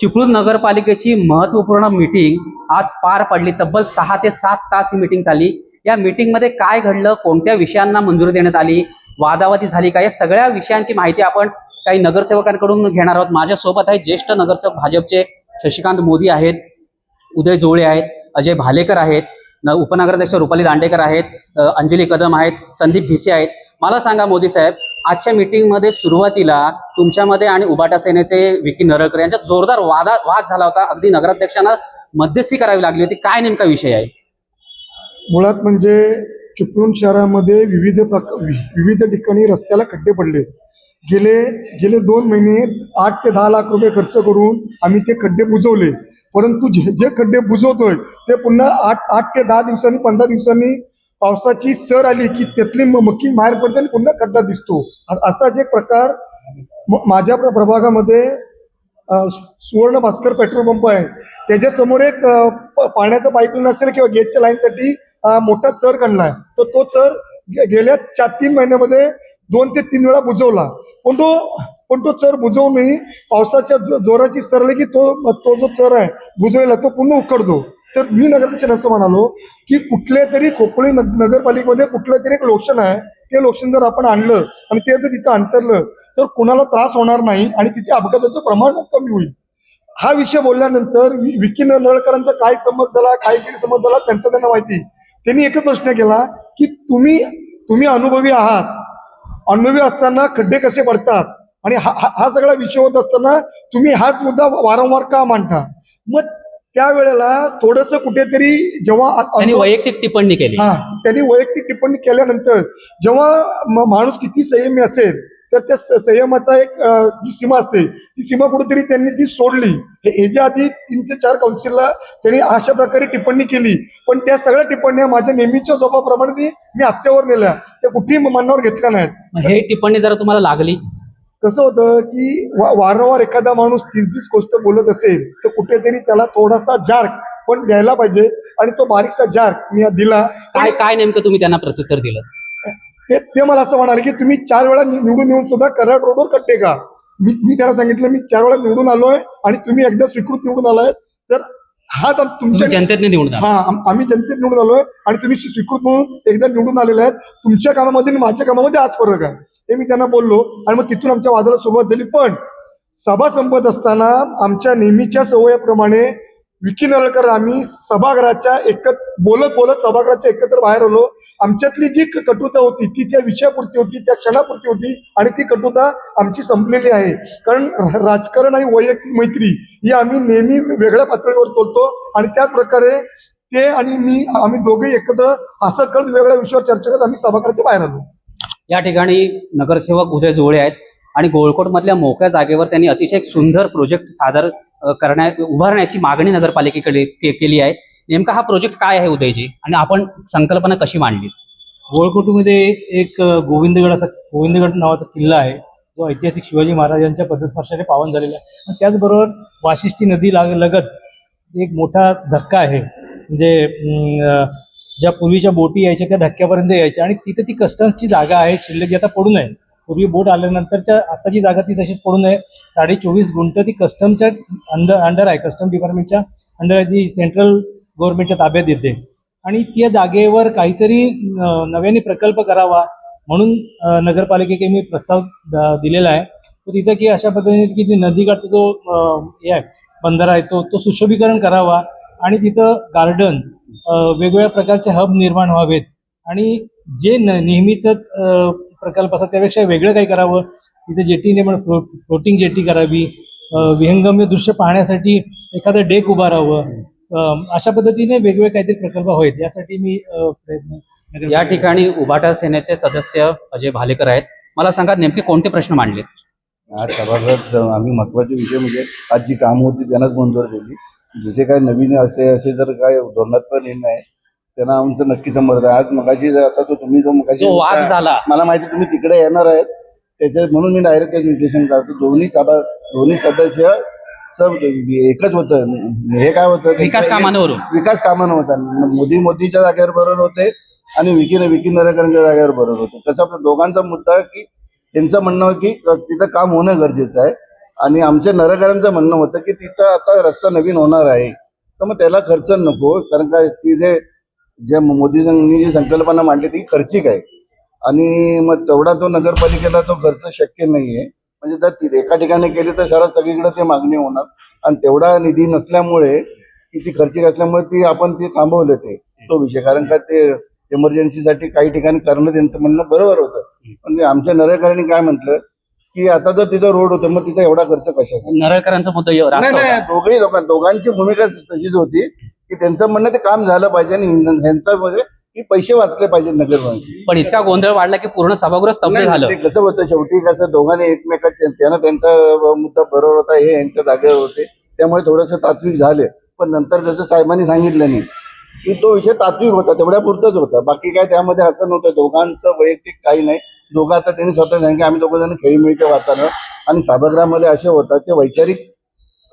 चिपळूण नगरपालिकेची महत्त्वपूर्ण मीटिंग आज पार पडली। तब्बल 6 ते 7 तास ही मीटिंग चालली। या मीटिंगमध्ये काय घडलं, कोणत्या विषयांना मंजुरी देण्यात आली, वादावादी झाली का, या सगळ्या विषयांची माहिती आपण काही नगरसेवकांकडून घेणार आहोत। माझ्यासोबत आहेत ज्येष्ठ नगरसेवक भाजपचे शशिकांत मोदी आहेत, उदय जोळे आहेत, अजय भालेकर आहेत, उपनगराध्यक्ष रुपाली दांडेकर आहेत, अंजली कदम आहेत, संदीप भिसे आहेत। मला सांगा मोदी साहेब, आजच्या मीटिंगमध्ये सुरुवातीला तुमच्यामध्ये आणि उबाटा सेनेचे विकी नरळकर यांच्यात जोरदार वाद झाला होता। अगदी नगराध्यक्षांना मध्यस्थी करावी लागली होती। काय नेमका विषय आहे? मुळात म्हणजे चिपळूण शहरामध्ये विविध ठिकाणी रस्त्याला खड्डे पडले। गेले 2 महिने 8 ते 10 लाख रुपये खर्च करून आम्ही ते खड्डे बुजवले। परंतु जे खड्डे बुजवतोय ते पुन्हा 8 ते 10 दिवसांनी 15 दिवसांनी पावसाची सर आली की त्यातली मक्की बाहेर पडते आणि पुन्हा खड्डा दिसतो। असाच एक प्रकार माझ्या प्रभागामध्ये सुवर्ण भास्कर पेट्रोल पंप आहे, त्याच्या समोर एक पाण्याचा पाईपलाईन असेल किंवा गेटच्या लाईनसाठी मोठा चर काढलाय। तर तो चर गेल्या 3 महिन्यामध्ये 2 ते 3 वेळा बुजवला। पण तो चर बुजवूनही पावसाच्या जोराची सरले की तो जो चर आहे बुजवलेला तो पुन्हा उकडतो। तर मी नगराध्यक्ष असं म्हणालो की कुठल्या तरी खोपोली नगरपालिकेमध्ये कुठलं तरी एक लोकेशन आहे, ते लोकेशन जर आपण आणलं आणि ते जर तिथं अंतरलं तर कुणाला त्रास होणार नाही आणि तिथे अपघाताचं प्रमाण कमी होईल। हा विषय बोलल्यानंतर विकी नरळकरांचा काय समज झाला, काय गैरसमज झाला त्यांना माहिती। त्यांनी एकच प्रश्न केला की तुम्ही अनुभवी आहात, अनुभवी असताना खड्डे कसे पडतात आणि हा सगळा विषय होत असताना तुम्ही हाच मुद्दा वारंवार का मांडता? मग त्यावेळेला थोडंसं कुठेतरी जेव्हा त्यांनी वैयक्तिक टिप्पणी केली, त्यांनी वैयक्तिक टिप्पणी केल्यानंतर जेव्हा माणूस किती संयमी असेल तर त्या संयमाचा एक जी सीमा असते ती सीमा कुठेतरी त्यांनी ती सोडली। ह्याच्या आधी 3 ते 4 काउन्सिलला त्यांनी अशा प्रकारे टिप्पणी केली, पण त्या सगळ्या टिप्पण्या माझ्या नेहमीच्या स्वभावाप्रमाणे मी हास्यावर नेल्या, त्या कुठेही मनावर घेतल्या नाहीत। हे टिप्पणी जरा तुम्हाला लागली? कसं होतं की वारंवार एखादा माणूस 30 गोष्ट बोलत असेल तर कुठेतरी त्याला थोडासा जार्क पण द्यायला पाहिजे आणि तो बारीकसा जार्क मी दिला। काय नेमकं तुम्ही त्यांना प्रत्युत्तर दिलं? ते मला असं म्हणाले की तुम्ही 4 वेळा निवडून येऊन सुद्धा कराड रोडवर खड्डे का? मी त्याला सांगितलं मी 4 वेळा निवडून आलोय आणि तुम्ही एकदा स्वीकृत निवडून आलाय, तर हा तुमच्या जनतेने निवडून आम्ही जनतेत निवडून आलोय आणि तुम्ही स्वीकृत म्हणून एकदा निवडून आलेले आहेत। तुमच्या कामामध्ये आणि माझ्या कामामध्ये आज फरक आहे, हे मी त्यांना बोललो आणि मग तिथून आमच्या वादाला सुरुवात झाली। पण सभा संपत असताना आमच्या नेहमीच्या सवयीप्रमाणे विकी नरळकर आम्ही सभागृहाच्या बोलत सभागृहाच्या एकत्र बाहेर आलो। आमच्यातली जी कटुता होती ती त्या विषयापुरती होती, त्या क्षणापुरती होती आणि ती कटुता आमची संपलेली आहे। कारण राजकारण आणि वैयक्तिक मैत्री ही आम्ही नेहमी वेगळ्या पातळीवर बोलतो आणि त्याच प्रकारे ते आणि आम्ही दोघे एकत्र असं करत वेगळ्या विषयावर चर्चा करत आम्ही सभागृहाच्या बाहेर आलो। या ठिकाणी नगरसेवक उदय जोळे आहेत आणि गोळकोट मधल्या मोकळ्या जागेवर त्यांनी अतिशय सुंदर प्रोजेक्ट उभारण्याची मागणी नगरपालिकेकडे केली आहे। नेमका हा प्रोजेक्ट काय आहे उदयजी, आणि आपण संकल्पना कशी मांडली? गोळकोटमध्ये एक गोविंदगड नावाचा किल्ला आहे जो ऐतिहासिक शिवाजी महाराजांच्या पदस्पर्शाने पावन झालेला आहे आणि त्याचबरोबर वाशिष्ठी नदी लगत एक मोठा धक्का आहे। म्हणजे ज्या पूर्वीच्या बोटी यायच्या त्या धक्क्यापर्यंत यायच्या आणि तिथे ती कस्टम्सची जागा आहे शिल्लक, जी आता पडून आहे। पूर्वी बोट आल्यानंतरच्या आताची जागा ती तशीच पडून आहे। 24.5 गुंठ ती कस्टमच्या अंडर आहे, कस्टम डिपार्टमेंटच्या अंडर आहे, जी सेंट्रल गव्हर्नमेंटच्या ताब्यात येते आणि त्या जागेवर काहीतरी नव्याने प्रकल्प करावा म्हणून नगरपालिकेकडे मी प्रस्ताव दिलेला आहे। तो तिथं की अशा पद्धतीने की जी नदीकाठचा जो हे आहे बंधारा आहे तो सुशोभीकरण करावा आणि तिथं गार्डन वेगवेगळ्या प्रकारचे हब निर्माण व्हावेत आणि जे नेहमीच प्रकल्प असतात त्यापेक्षा वेगळं काही करावं। तिथे जेटी निर्माण, फ्लोटिंग जेटी करावी, विहंगम्य दृश्य पाहण्यासाठी एखादं डेक उभारावं, अशा पद्धतीने वेगवेगळे काहीतरी प्रकल्प व्हावेत यासाठी मी प्रयत्न। या ठिकाणी उबाटा सेनेचे सदस्य अजय भालेकर आहेत। मला सांगा नेमके कोणते प्रश्न मांडले आज सभागृहात? आम्ही महत्वाचे विषय म्हणजे आज जी कामं होती त्यांनाच मंजूर केली। जसे काय नवीन असे जर काय धोरणात्मक निर्णय आहे त्यांना आमचं नक्की समर्थ आहे। आज मगाशी आता तुम्ही जो वाद झाला, मला माहिती तुम्ही तिकडे येणार आहेत त्याच्यात, म्हणून मी डायरेक्ट विश्लेषण करतो। दोन्ही सदस्य सब एकच होतं। हे काय होतं, विकास कामांवर होता। मोदीच्या जागेवर बरोबर होते आणि विकी नरळकरांच्या जागेवर बरोबर होते। तसं आपल्या दोघांचा मुद्दा की त्यांचं म्हणणं की तिथं काम होणं गरजेचं आहे आणि आमच्या नरेकरांचं म्हणणं होतं की तिथं आता रस्ता नवीन होणार आहे, तर मग त्याला खर्च नको, कारण का ती जे मोदींनी जी संकल्पना मांडली ती खर्चिक आहे आणि मग तेवढा तो नगरपालिकेला तो खर्च शक्य नाहीये. म्हणजे जर ती एका ठिकाणी केली तर शहरात सगळीकडे ते मागणी होणार आणि तेवढा निधी नसल्यामुळे ती खर्चिक असल्यामुळे ती आपण ती थांबवलं तो विषय. कारण का ते इमर्जन्सीसाठी काही ठिकाणी करणं त्यांचं म्हणणं बरोबर होतं, पण ते आमच्या नरेकरांनी काय म्हटलं की आता जर तिथं रोड होतं मग तिथं एवढा खर्च कशाचा. नरळकरांचा मुद्दा रास्त नाही होता. दोघंही दोघांची भूमिका तशीच होती की त्यांचं म्हणणं ते काम झालं पाहिजे आणि ह्यांचं म्हणजे की पैसे वाचले पाहिजे नगरपालिका. पण इतका गोंधळ वाढला की पूर्ण सभागृह स्तब्ध झालं. ते कसं होतं शेवटी कसं दोघांनी एकमेकांच्या त्यांना त्यांचा मुद्दा बरोबर होता, हे यांच्या जागेवर होते, त्यामुळे थोडंसं तात्विक झाले. पण नंतर जसं साहेबांनी सांगितलं नाही की तो विषय तात्विक होता, तेवढ्या पुरतच होता, बाकी काय त्यामध्ये असं नव्हतं. दोघांचं वैयक्तिक काही नाही. दोघं आता त्यांनी स्वतः सांगितलं की आम्ही दोघं जण खेळीमेळीच्या वातावरण आणि सभागृहामध्ये असे होतात ते वैचारिक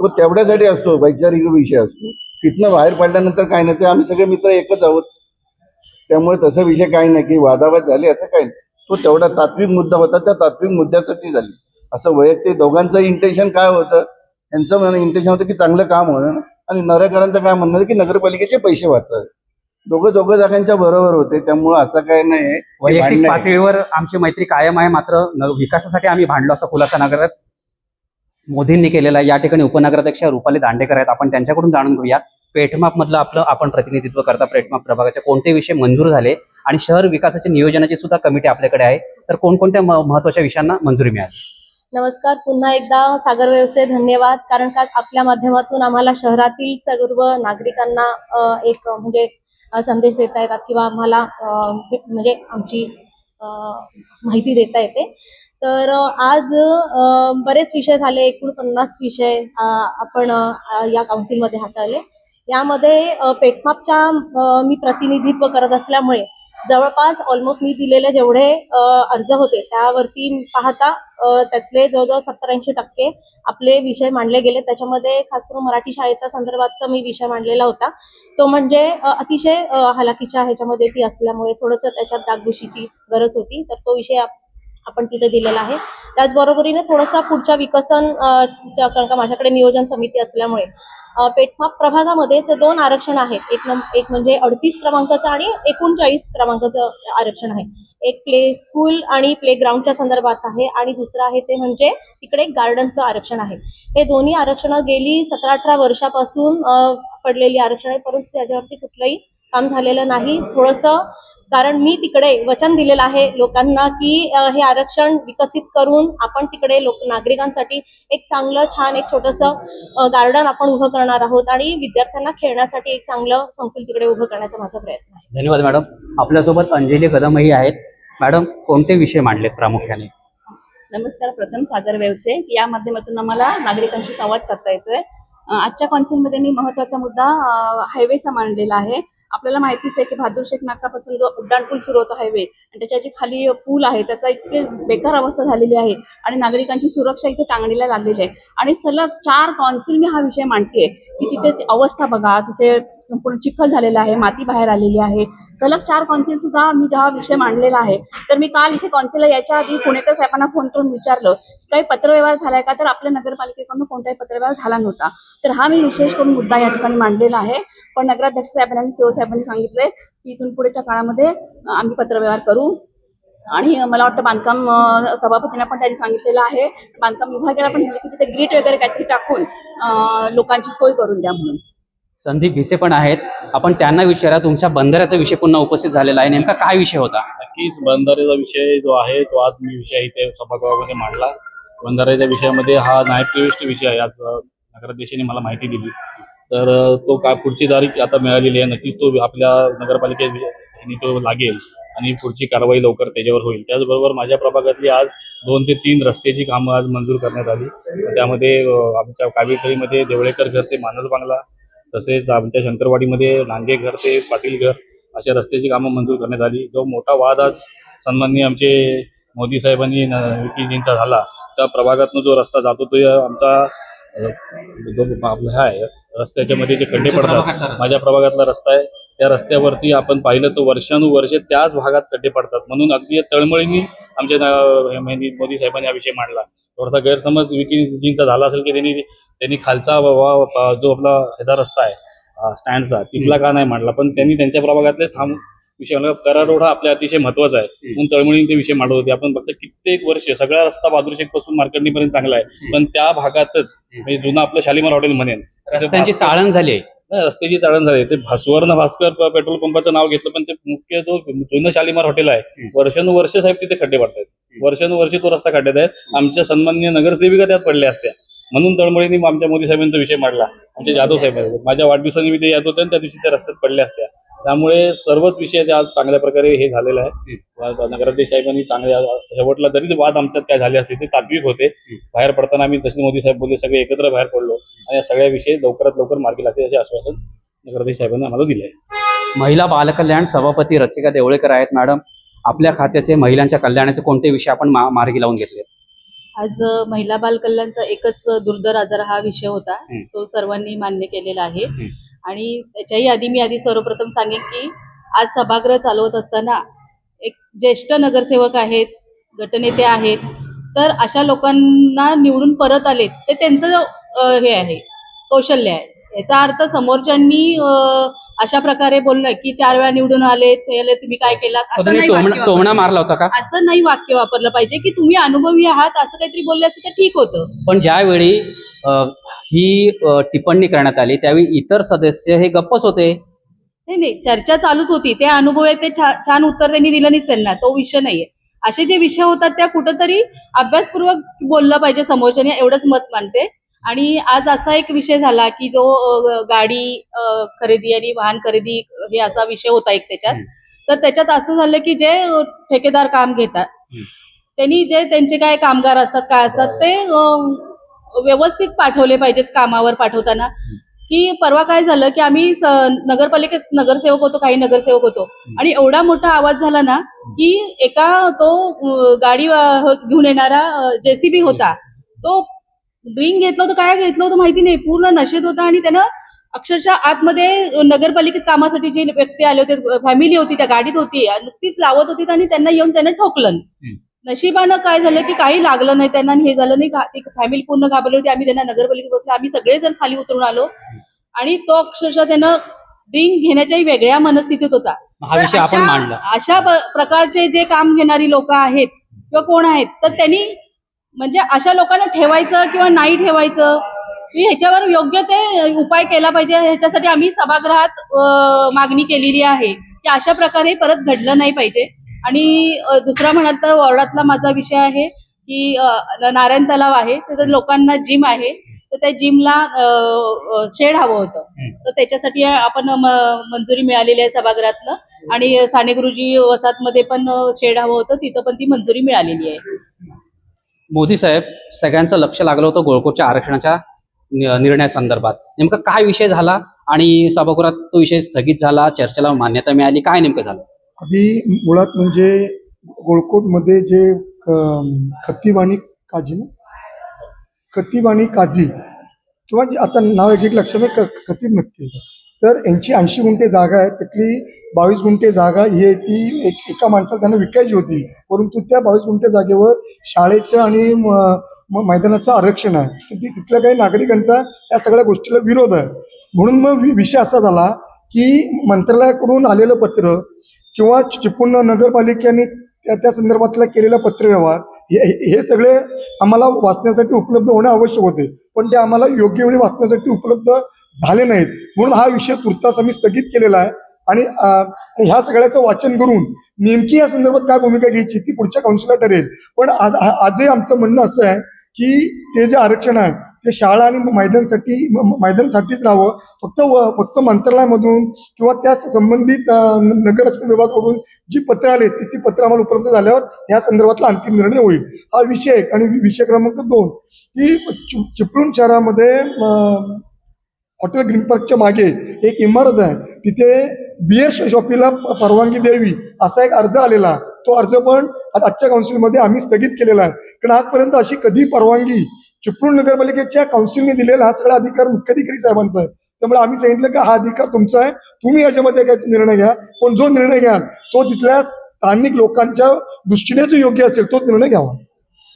तो तेवढ्यासाठी असतो, वैचारिक विषय असतो. तिथनं बाहेर पडल्यानंतर काही नाही, ते आम्ही सगळे मित्र एकच आहोत, त्यामुळे तसा विषय काही नाही की वादावाद झाले असं काही नाही. तो तेवढा तात्विक मुद्दा होता, त्या तात्विक मुद्द्यासाठी झाली. असं वैयक्तिक दोघांचं इंटेन्शन काय होतं, यांचं इंटेन्शन होतं की चांगलं काम होणं आणि नरेकरांचं काय म्हणणं होतं की नगरपालिकेचे पैसे वाचावे. दोघं जागांच्या बरोबर होते, त्यामुळे असं काय नाही. वैयक्तिक पातळीवर आमची मैत्री कायम आहे, मात्र विकासासाठी आम्ही भांडलो असा खुलासा नगरात मोदींनी केलेला आहे. या ठिकाणी उपनगराध्यक्ष रुपाली दांडेकर आहेत, आपण त्यांच्याकडून जाणून घेऊया. पेठमाप मधलं आपलं आपण प्रतिनिधित्व करता, पेठमाप प्रभागाचे कोणते विषय मंजूर झाले आणि शहर विकासाच्या नियोजनाची सुद्धा कमिटी आपल्याकडे आहे, तर कोणकोणत्या महत्वाच्या विषयांना मंजुरी मिळाली. नमस्कार, पुन्हा एकदा सागर वेव्हचे धन्यवाद. कारण का आपल्या माध्यमातून आम्हाला शहरातील सर्व नागरिकांना एक म्हणजे संदेश देता येतात किंवा आम्हाला म्हणजे आमची माहिती देता येते. तर आज बरेच विषय झाले, एकूण 50 विषय आपण या काउन्सिलमध्ये हाताळले. यामध्ये पेठमापच्या मी प्रतिनिधित्व करत असल्यामुळे जवळपास ऑलमोस्ट मी दिलेले जेवढे अर्ज होते त्यावरती पाहता त्यातले जवळजवळ 70-80% आपले विषय मांडले गेले. त्याच्यामध्ये खास करून मराठी शाळेच्या संदर्भातचा मी विषय मांडलेला होता. तो म्हणजे अतिशय हलाखीच्या ह्याच्यामध्ये ती असल्यामुळे थोडंसं त्याच्यात डागडुशीची गरज होती, तर तो विषय आपण तिथे दिलेला आहे. त्याचबरोबरीने थोडंसं पुढच्या विकसन कारण का माझ्याकडे नियोजन समिती असल्यामुळे पेठमाप प्रभागामध्ये 2 आरक्षण आहेत. एक म्हणजे 38 क्रमांकाचं आणि 39 क्रमांकाचं आरक्षण आहे. एक प्ले स्कूल आणि प्ले ग्राउंडच्या संदर्भात आहे आणि दुसरं आहे ते म्हणजे तिकडे गार्डनचं आरक्षण आहे. हे दोन्ही आरक्षणं गेली 17-18 वर्षापासून पडलेली आरक्षण आहे, परंतु त्याच्यावरती कुठलंही काम झालेलं नाही. थोडंसं कारण मी तिकडे वचन दिलेलं आहे लोकांना की हे आरक्षण विकसित करून आपण तिकडे नागरिकांसाठी एक चांगलं छान एक छोटंसं गार्डन आपण उभं करणार आहोत आणि विद्यार्थ्यांना खेळण्यासाठी एक चांगलं संकुल तिकडे उभं करण्याचा माझा प्रयत्न आहे. धन्यवाद मॅडम. आपल्यासोबत अंजली कदमही आहेत. मॅडम, कोणते विषय मांडलेत प्रामुख्याने? नमस्कार. प्रथम सागर वेवचे या माध्यमातून आम्हाला नागरिकांशी संवाद साधता येतोय. आजच्या कॉन्सिलमध्ये मी महत्त्वाचा मुद्दा हायवेचा मांडलेला आहे. आपल्याला माहितीच आहे की बहादूर शेख नाकापासून जो उड्डाण पूल सुरू होतो हायवे आणि त्याच्या जे खाली पूल आहे त्याचा इतके बेकार अवस्था झालेली आहे आणि नागरिकांची सुरक्षा इथे टांगणीला लागलेली आहे आणि सलग 4 कॉन्सिल मी हा विषय मांडते की तिथे अवस्था बघा, तिथे संपूर्ण चिखल झालेला आहे, माती बाहेर आलेली आहे. सलग 4 कॉन्सिल सुद्धा मी जेव्हा विषय मांडलेला आहे, तर मी काल इथे कॉन्सिलला याच्या आधी पुणेकर साहेबांना फोन करून विचारलं काही पत्रव्यवहार झालाय का, तर आपल्या नगरपालिकेकडून कोणताही पत्रव्यवहार झाला नव्हता. तर हा मी विशेष करून मुद्दा या ठिकाणी मांडलेला आहे. पण नगराध्यक्ष साहेबांनी आणि सीओ साहेबांनी सांगितलंय की इथून पुढेच्या काळामध्ये आम्ही पत्रव्यवहार करू आणि मला वाटतं बांधकाम सभापतींना पण त्यांनी सांगितलेलं आहे, बांधकाम विभागाला पण की तिथे ग्रीट वगैरे काहीतरी टाकून लोकांची सोय करून द्या म्हणून. संदीप भिसे पण आहेत, आपण त्यांना विचारा. तुमच्या बंधाऱ्याचा विषय पुन्हा उपस्थित झालेला आहे, नेमका काय विषय होता? नक्कीच बंधाऱ्याचा विषय जो आहे तो आज मी विषय इथे सभागृहामध्ये मांडला. बंधाऱ्याच्या विषयामध्ये हा नायब विषय आहे. आज नगराध्यक्षांनी मला माहिती दिली, तर तो काय पुढची तारीख आता मिळालेली आहे. नक्कीच तो आपल्या नगरपालिकेने तो लागेल आणि पुढची कारवाई लवकर त्याच्यावर होईल. त्याचबरोबर माझ्या प्रभागातली आज 2 ते 3 रस्त्याची कामं आज मंजूर करण्यात आली. त्यामध्ये आमच्या कावेरीमध्ये देवळेकर घर ते मानस बांगला, तसेच आमच्या शंकरवाडीमध्ये लांगे घर ते पाटील घर अशा रस्त्याची कामं मंजूर करण्यात आली. जो मोठा वाद आज सन्माननीय आमचे मोदी साहेबांनी विकीजींचा झाला, त्या प्रभागातून जो रस्ता जातो तो आमचा जो आपला हा आहे रस्त्याच्या मध्ये जे खड्डे पडतात, माझ्या प्रभागातला रस्ता आहे, त्या रस्त्यावरती आपण पाहिलं तर वर्षानुवर्षे त्याच भागात खड्डे पडतात. म्हणून अगदी तळमळीने आमच्या मोदी साहेबांनी हा विषय मांडला. थोडासा गैरसमज विकीजींचा झाला असेल की त्यांनी खालचा जो आपला ह्याचा रस्ता आहे स्टँडचा तिथला का नाही मांडला, पण त्यांनी त्यांच्या प्रभागातले विषय म्हणला करारोडा आपल्या अतिशय महत्वाचा आहे म्हणून तळमळीने ते विषय मांडत होते. आपण फक्त कित्येक वर्ष सगळा रस्ता बादुरशेख पासून मार्केटपर्यंत चांगला आहे, पण त्या भागातच म्हणजे जुनं आपलं शालिमार हॉटेल म्हणेन रस्त्यांची चाळण झाली आहे. नाही, रस्त्याची चाळण झाली. ते सुवर्ण भास्कर पेट्रोल पंपाचं नाव घेतलं, पण ते मुख्य जो जुनं शालिमार हॉटेल आहे वर्षानुवर्ष साहेब तिथे खड्डे पडतात, वर्षानुवर्षी तो रस्ता खड्ड्यात आहे. आमच्या सन्माननीय नगरसेविका त्यात पडल्या असत्या म्हणून तळमळीने आमच्या मोदी साहेबांचा विषय मांडला. आमचे जाधव साहेब माझ्या वाढदिवसानिमित्त येत होते आणि त्या दिवशी त्या रस्त्यात पडल्या असत्या. त्यामुळे सर्वच विषय आज चांगल्या प्रकारे हे झालेला आहे. नगराध्यक्ष साहेबांनी चांगल्या शेवटला जरी वाद आमच्यात काय झाले असते ते तात्विक होते. बाहेर पडताना आम्ही जसे मोदी साहेब बोलले सगळे एकत्र बाहेर पडलो आणि या सगळ्या विषय लवकरात लवकर मार्गी लागतील असे आश्वासन नगराध्यक्ष साहेबांनी आम्हाला दिले आहे. महिला बालकल्याण सभापती रसिका देवळेकर आहेत. मॅडम, आपल्या खात्याचे महिलांच्या कल्याणाचे कोणते विषय आपण मार्गी लावून घेतले? आज महिला बाल कल्याणचा एकच दुर्धर आजार हा विषय होता, तो सर्वांनी मान्य केलेला आहे. आणि त्याच्याही आधी सर्वप्रथम सांगेन की आज सभागृह चालवत असताना एक ज्येष्ठ नगरसेवक आहेत, गटनेते आहेत, तर अशा लोकांना निवडून परत आलेत ते त्यांचं हे आहे, कौशल्य आहे. याचा अर्थ समोरच्यांनी अशा प्रकारे बोलणं की 4 वेळा निवडून आले तुम्ही काय केलात असं नाही वाक्य टोमणा मारला होता का? असं नाही वाक्य वापरलं पाहिजे की तुम्ही अनुभवी आहात असं काहीतरी बोलले असते तर ठीक होतं. पण ज्यावेळी ही टिप्पणी करण्यात आली त्यावेळी इतर सदस्य हे गप्पच होते. नाही, चर्चा चालूच होती. ते अनुभव आहे, ते छान उत्तर त्यांनी दिलं नाही त्यांना, तो विषय नाहीये. असे जे विषय होतात त्या कुठंतरी अभ्यासपूर्वक बोललं पाहिजे समोरच्याने, एवढंच मत मानते. आणि आज असा एक विषय झाला की जो गाडी खरेदी आणि वाहन खरेदी हे असा विषय होता एक त्याच्यात. तर त्याच्यात असं झालं की जे ठेकेदार काम घेतात त्यांनी जे त्यांचे काय कामगार असतात काय असतात ते व्यवस्थित पाठवले पाहिजेत कामावर पाठवताना. की परवा काय झालं की आम्ही नगरपालिकेत नगरसेवक होतो, काही नगरसेवक होतो, आणि एवढा मोठा आवाज झाला ना की एका तो गाडी घेऊन येणारा JCB होता, तो ड्रिंक घेतलं होतं काय घेतलं होतं माहिती नाही, पूर्ण नशेत होता. आणि त्यानं अक्षरशः आतमध्ये नगरपालिकेत कामासाठी जे व्यक्ती आले होते, फॅमिली होती त्या गाडीत होती, नुकतीच लावत होती आणि त्यांना येऊन त्यानं ठोकलं. नशिबानं काय झालं की काही लागलं नाही त्यांना, हे झालं नाही. फॅमिली पूर्ण घाबरली होती. आम्ही त्यांना नगरपालिकेत बसलो, आम्ही सगळेजण खाली उतरून आलो आणि तो अक्षरशः त्यानं ड्रिंक घेण्याच्याही वेगळ्या मनस्थितीत होता. हा विषय आपण मांडला. अशा प्रकारचे जे काम घेणारी लोक आहेत किंवा कोण आहेत तर त्यांनी म्हणजे अशा लोकांना ठेवायचं किंवा नाही ठेवायचं ह्याच्यावर योग्य ते उपाय केला पाहिजे. ह्याच्यासाठी आम्ही सभागृहात मागणी केलेली आहे की अशा प्रकारे परत घडलं नाही पाहिजे. आणि दुसरा म्हणाल तर वॉर्डातला माझा विषय आहे की नारायण तलाव आहे, तर लोकांना जिम आहे, तर त्या जिमला शेड हवं होतं, तर त्याच्यासाठी आपण मंजुरी मिळालेली आहे सभागृहातनं. आणि साने गुरुजी वसाहतमध्ये पण शेड हवं होतं, तिथं पण ती मंजुरी मिळालेली आहे. मोदी साहेब, सगळ्यांचं लक्ष लागलं होतं गोळकोटच्या आरक्षणाच्या निर्णयासंदर्भात. नेमकं काय विषय झाला आणि सभागृहात तो विषय स्थगित झाला, चर्चेला मान्यता मिळाली, काय नेमकं झालं? आधी मुळात म्हणजे गोळकोटमध्ये जे खतीब आणि काझी किंवा आता नाव एक्झॅक्ट लक्षात खतीब नक्की, तर यांची 80 गुंठे जागा आहे, त्यातली 22 गुंठे जागा ही ती एका माणसाला त्यांना विकायची होती. परंतु त्या 22 गुंठे जागेवर शाळेचं आणि मैदानाचं आरक्षण आहे, तिथल्या काही नागरिकांचा या सगळ्या गोष्टीला विरोध आहे. म्हणून मग विषय असा झाला की मंत्रालयाकडून आलेलं पत्र किंवा चिपळूण नगरपालिकेने त्या संदर्भातला केलेला पत्रव्यवहार हे सगळे आम्हाला वाचण्यासाठी उपलब्ध होणे आवश्यक होते, पण ते आम्हाला योग्य वेळी वाचण्यासाठी उपलब्ध झाले नाहीत. म्हणून हा विषय तुर्तास आम्ही स्थगित केलेला आहे. आणि ह्या सगळ्याचं वाचन करून नेमकी या संदर्भात काय भूमिका घ्यायची ती पुढच्या काउन्सिलला ठरेल. पण आजही आमचं म्हणणं असं आहे की ते जे आरक्षण आहे ते शाळा आणि मैदानासाठीच राहावं. फक्त मंत्रालयामधून किंवा त्या संबंधित नगररचना विभागाकडून जी पत्र आले ती पत्र आम्हाला उपलब्ध झाल्यावर या संदर्भातला अंतिम निर्णय होईल. हा विषय एक. आणि विषय क्रमांक 2 की चिपळूण शहरामध्ये हॉटेल ग्रीन पार्कच्या मागे एक इमारत आहे, तिथे बिअर शॉपीला परवानगी द्यावी असा एक अर्ज आलेला. तो अर्ज पण आजच्या काउन्सिलमध्ये आम्ही स्थगित केलेला आहे, कारण आजपर्यंत अशी कधी परवानगी चिपळूण नगरपालिकेच्या काउन्सिलने दिलेला हा सगळा अधिकार मुख्याधिकारी साहेबांचा आहे. त्यामुळे आम्ही सांगितलं की हा अधिकार तुमचा आहे, तुम्ही याच्यामध्ये काय निर्णय घ्या, पण जो निर्णय घ्याल तो तिथल्या स्थानिक लोकांच्या दृष्टीने जो योग्य असेल तोच निर्णय घ्यावा.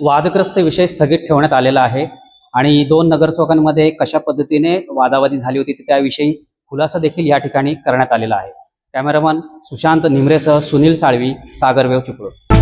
वादग्रस्त विषय स्थगित ठेवण्यात आलेला आहे आणि 2 नगरसेवकांमध्ये कशा पद्धतीने वादावादी झाली होती त्याविषयी खुलासा देखील या ठिकाणी करण्यात आलेला आहे. कॅमेरामन सुशांत निमरेसह सुनील साळवी, सागरवेव चिपळूण.